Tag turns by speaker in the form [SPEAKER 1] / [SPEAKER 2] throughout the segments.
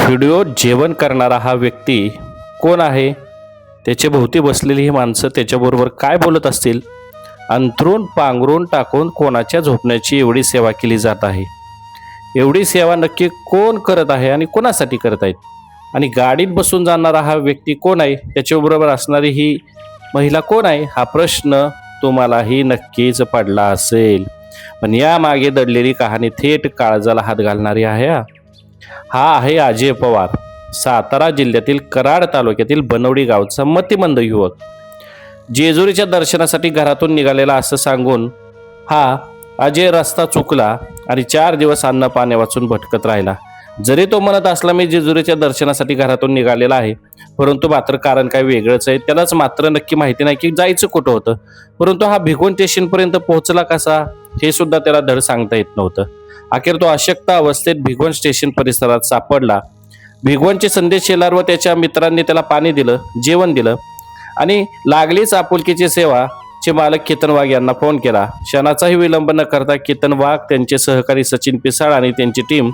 [SPEAKER 1] Video जेवण करणारा हा व्यक्ती कोण आहे? त्याच्या भोवती बसलेली ही माणसं त्याच्याबरोबर काय बोलत असतील? अंथरूण पांघरून टाकून कोणाच्या झोपण्याची एवढी सेवा केली जात आहे? एवढी सेवा नक्की कोण करत आहे आणि कोणासाठी करत आहेत? आणि गाडीत बसून जाणारा हा व्यक्ती कोण आहे? त्याच्याबरोबर असणारी ही महिला कोण आहे? हा प्रश्न तुम्हालाही नक्कीच पडला असेल. पण यामागे दडलेली कहाणी थेट काळजाला हात घालणारी आहे. हा आहे अजय पवार, सातारा जिल्ह्यातील कराड तालुक्यातील बनवडी गावचा मतिमंद युवक. जेजुरीच्या दर्शनासाठी घरातून निघालेला असं सांगून हा अजय रस्ता चुकला आणि 4 दिवस अन्न पाणी वाचून भटकत राहिला. जरी तो म्हणत असला मी जेजुरीच्या दर्शनासाठी घरातून निघालेला आहे, परंतु मात्र कारण काय वेगळंच आहे. त्यालाच मात्र नक्की माहिती नाही की जायचं कुठं होतं. परंतु हा भिगवण स्टेशनपर्यंत पोहोचला कसा हे सुद्धा त्याला धड सांगता येत नव्हतं. अखेर तो अशक्त अवस्थेत भिगवण स्टेशन परिसरात सापडला. भिगवणचे संदेश शेलार व त्याच्या मित्रांनी त्याला पाणी दिलं, जेवण दिलं आणि लागलीच आपुलकीची सेवा चे मालक केतन वाघ यांना फोन केला. क्षणाचाही विलंब न करता केतन वाघ, त्यांचे सहकारी सचिन पिसाळ आणि त्यांची टीम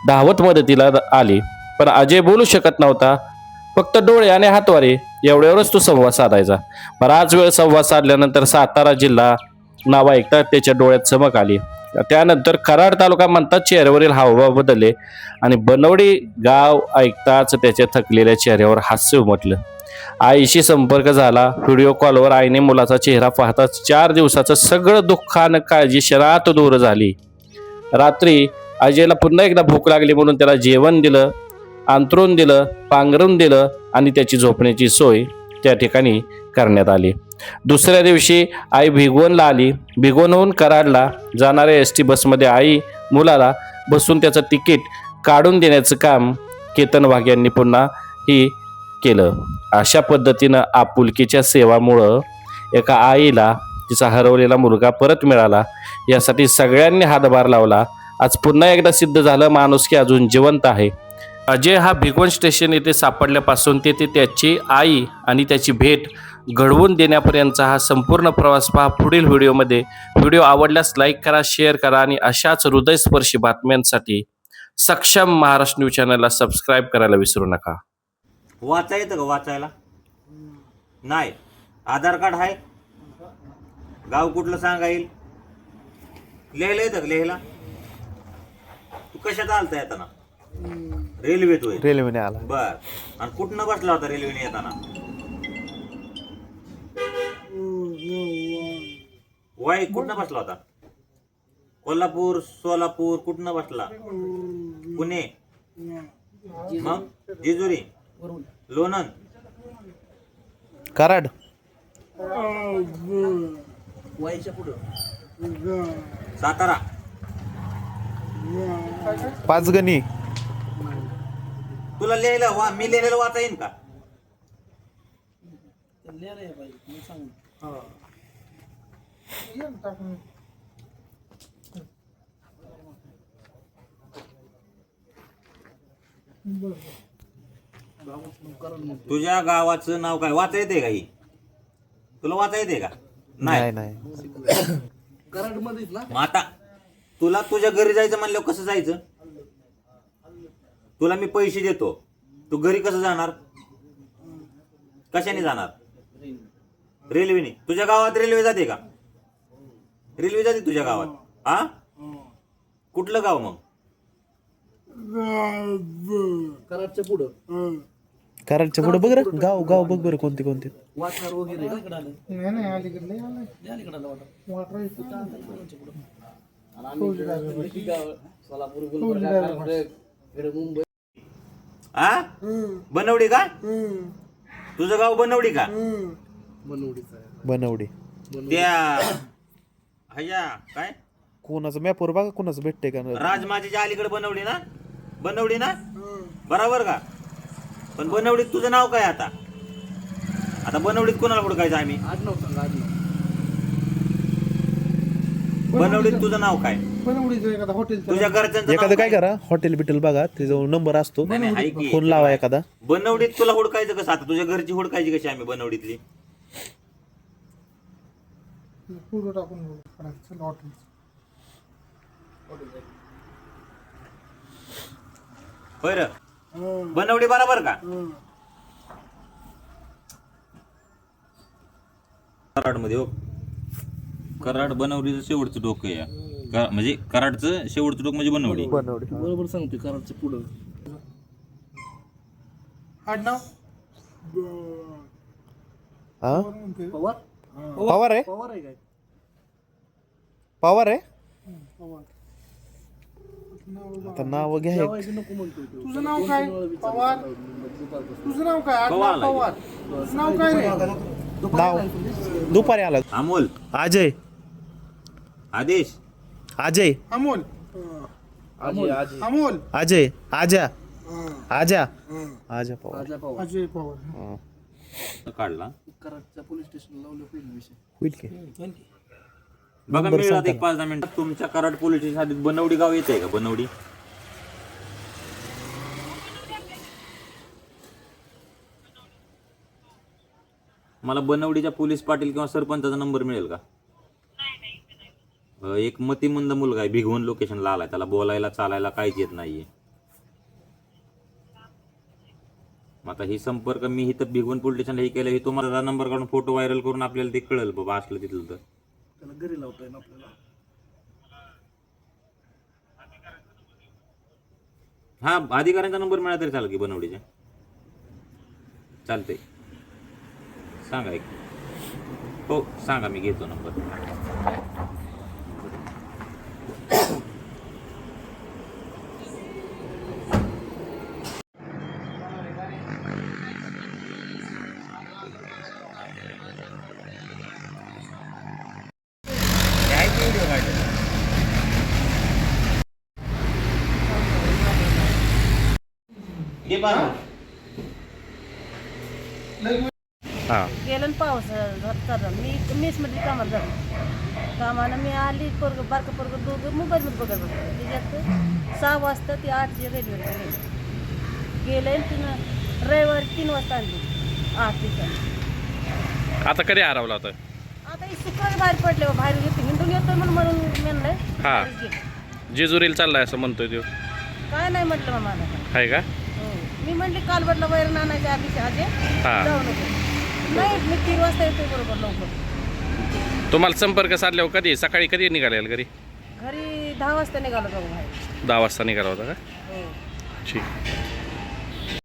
[SPEAKER 1] धावत मदतीला आली. पण अजय बोलू शकत नव्हता. फक्त डोळे आणि हातवारे एवढ्यावरच तो संवाद साधायचा. बराच वेळ संवाद साधल्यानंतर सातारा जिल्हा नाव ऐकता त्याच्या डोळ्यात चमक आली. त्यानंतर कराड तालुका म्हणतात चेहऱ्यावरील हावभाव बदलले आणि बनवडी गाव ऐकताच त्याच्या थकलेल्या चेहऱ्यावर हास्य उमटलं. आईशी संपर्क झाला. व्हिडिओ कॉलवर आईने मुलाचा चेहरा पाहताच 4 दिवसाचं सगळं दुःख आणि काळजी क्षणात दूर झाली. रात्री अजयला पुन्हा एकदा भूक लागली म्हणून त्याला जेवण दिलं, अंथरूण दिलं, पांघरून दिलं आणि त्याची झोपण्याची सोय त्या ठिकाणी करण्यात आली. दुसऱ्या दिवशी आई भिगवणला आली. भिगवणहून कराडला जाणाऱ्या एस टी बसमध्ये आई मुलाला बसून त्याचं तिकीट काढून देण्याचं काम केतन वाघ यांनी पुन्हा ही केलं. अशा पद्धतीनं आपुलकीच्या सेवामुळं एका आईला तिचा हरवलेला मुलगा परत मिळाला. यासाठी सगळ्यांनी हातभार लावला. आज पुन्हा एकदा सिद्ध झालं माणुसकी अजून जिवंत आहे. अजय हा भिगवण स्टेशन येथे सापडल्यापासून तेथे त्याची आई आणि त्याची भेट घडवून देण्यापर्यंतचा हा संपूर्ण प्रवास पहा पुढील व्हिडिओमध्ये. व्हिडिओ आवडल्यास लाईक करा, शेअर करा आणि अशाच हृदयस्पर्शी बातम्यांसाठी सक्षम महाराष्ट्र न्यूज चॅनलला सबस्क्राईब करायला विसरू नका.
[SPEAKER 2] वाचा येतं का वाचायला? नाही. आधार कार्ड आहे? गाव कुठलं सांगा येईल? लिहायला येतं का लिहायला? तू कशात आलता येताना? रेल्वेत होय?
[SPEAKER 3] रेल्वेने आला.
[SPEAKER 2] बर. आणि कुठनं बसला होता रेल्वेने येताना? वाई कुठनं बसला होता? कोल्हापूर, सोलापूर कुठनं बसला? पुणे, मग जेजुरी, लोणंद,
[SPEAKER 3] कराड,
[SPEAKER 2] सातारा,
[SPEAKER 3] पाचगणी.
[SPEAKER 2] तुला लिहायला मी लिहिलेलं वाचा येईन का? तुझ्या गावाचं नाव काय वाचा येते का? ही तुला वाचा येते का?
[SPEAKER 3] नाही नाही.
[SPEAKER 2] मग आता तुला तुझ्या घरी जायचं म्हणल्यावर कसं जायचं? तुला मी पैसे देतो, तू घरी कसं जाणार? कशाने जाणार? रेल्वेने. तुझ्या गावात रेल्वे जाते का? रेल्वे जाते तुझ्या गावात? हा, कुठलं गाव मग?
[SPEAKER 3] कराडच्या पुढं बघ रे. गाव गाव बघ बरं कोणते कोणते.
[SPEAKER 2] हा, बनवडी का? तुझं गाव बनवडी का?
[SPEAKER 3] बनवडी.
[SPEAKER 2] त्या हया काय
[SPEAKER 3] कोणाचं मॅपवर बघा कोणाचं भेटते का.
[SPEAKER 2] राजमाजीच्या अलीकडे बनवडी ना? बनवडी ना? बरोबर का? पण बनवडीत तुझं नाव काय आता? आता बनवडीत कोणाला हुडकायचं आम्ही? बनवडीत तुझं नाव काय? तुझ्या घरच्यांचं
[SPEAKER 3] एखादं
[SPEAKER 2] नाव
[SPEAKER 3] काय करा, हॉटेल बिटेल बघा, त्याच्यावर नंबर असतो,
[SPEAKER 2] नाही, ऐक की.
[SPEAKER 3] फोन लावा एखादा.
[SPEAKER 2] बनवडीत तुला हुडकायचं कसं? आता तुझ्या घरची हुडकायची कशी आम्ही बनवडीतली? होय र. बनवडी बरोबर का? कराड मध्ये हो, कराड बनवडीचं शेवटचं डोकं आहे. म्हणजे कराडचं शेवटचं डोकं म्हणजे बनवडी.
[SPEAKER 3] बरोबर सांगतोय कराडच्या पुढं.
[SPEAKER 4] आडनाव
[SPEAKER 3] पवार
[SPEAKER 5] पवार आहे
[SPEAKER 3] पवार आहे काय?
[SPEAKER 5] पवार आहे
[SPEAKER 4] पवार.
[SPEAKER 5] आता नाव घ्या
[SPEAKER 3] जेवायचं नको म्हणतोय तो.
[SPEAKER 4] तुझं नाव काय? पवार. तुझं नाव काय?
[SPEAKER 2] पवार
[SPEAKER 4] आडनाव पवार. तुझं नाव काय रे?
[SPEAKER 5] नाव दुपारी आला
[SPEAKER 2] अमोल,
[SPEAKER 5] अजय
[SPEAKER 2] आदेश,
[SPEAKER 5] अजय
[SPEAKER 4] अमोल.
[SPEAKER 3] अमोल
[SPEAKER 4] अमोल.
[SPEAKER 5] अजय आजा आजा आजा पवार
[SPEAKER 3] राजा पवार.
[SPEAKER 4] अजय पवार.
[SPEAKER 2] काढला.
[SPEAKER 3] कराडच्या पोलीस स्टेशनला लावलं पहिला विषय.
[SPEAKER 5] होईल की
[SPEAKER 2] बघा मिळात एक 5-10 मिनिटात. तुमच्या कराड पोलीस स्टेशन बनवडी गाव येते का? बनवडी मला बनवडीच्या पोलीस पाटील किंवा सरपंचाचा नंबर मिळेल का? एक मतिमंद मुलगा आहे, भिगवण लोकेशनला आलाय, त्याला बोलायला चालायला काहीच येत नाहीये. मग आता ही संपर्क मी इथं भिगवण पोलीस स्टेशनला हे केलं, हे तुम्हाला नंबर काढून फोटो व्हायरल करून आपल्याला ते कळेल बाबा असलं तिथलं तर.
[SPEAKER 3] त्याला घरी लावता येईल आपल्याला.
[SPEAKER 2] हा, अधिकाऱ्यांचा नंबर मिळाला तरी चालेल की बनवडीच्या? चालतंय, सांगा एक. हो सांगा, मी घेतो नंबर.
[SPEAKER 5] हां
[SPEAKER 6] गेलं ना पाऊस झाला. मी मेसमध्ये कामाला जातो. कामाला मी आली बारका पोरगं दोघं मोबाईलमध्ये बघत होतं. त्याच्यात 6 वाजता ती 8ची रेल्वे गेले. तिनं रविवारी 3 वाजता आणली 8 दिवसात.
[SPEAKER 1] आता कधी हरवला होता?
[SPEAKER 6] आता ही शुक्रवारी बाहेर पडले, बाहेर येते हिंदून येतोय म्हणून म्हणलंय.
[SPEAKER 1] हा.
[SPEAKER 6] बाहेरच गेले.
[SPEAKER 1] जेजुरीला चाललाय असं म्हणतोय तो.
[SPEAKER 6] काय नाही म्हटलं मग मला.
[SPEAKER 1] आहे का?
[SPEAKER 6] हो. मी म्हणले कालवडला वैरण आणायच्या आधीच्या आधी
[SPEAKER 1] हा.
[SPEAKER 6] जाऊ नको. नाही, मी 3 वाजता येतोय बरोबर लवकर.
[SPEAKER 1] तुम्हाला संपर्क साधल्यावर कधी सकाळी कधी निघालेल घरी?
[SPEAKER 6] घरी 10 वाजता निघालो जाऊ बाहेर.
[SPEAKER 1] 10 वाजता निघाला होता का?
[SPEAKER 6] हो.
[SPEAKER 1] ठीक.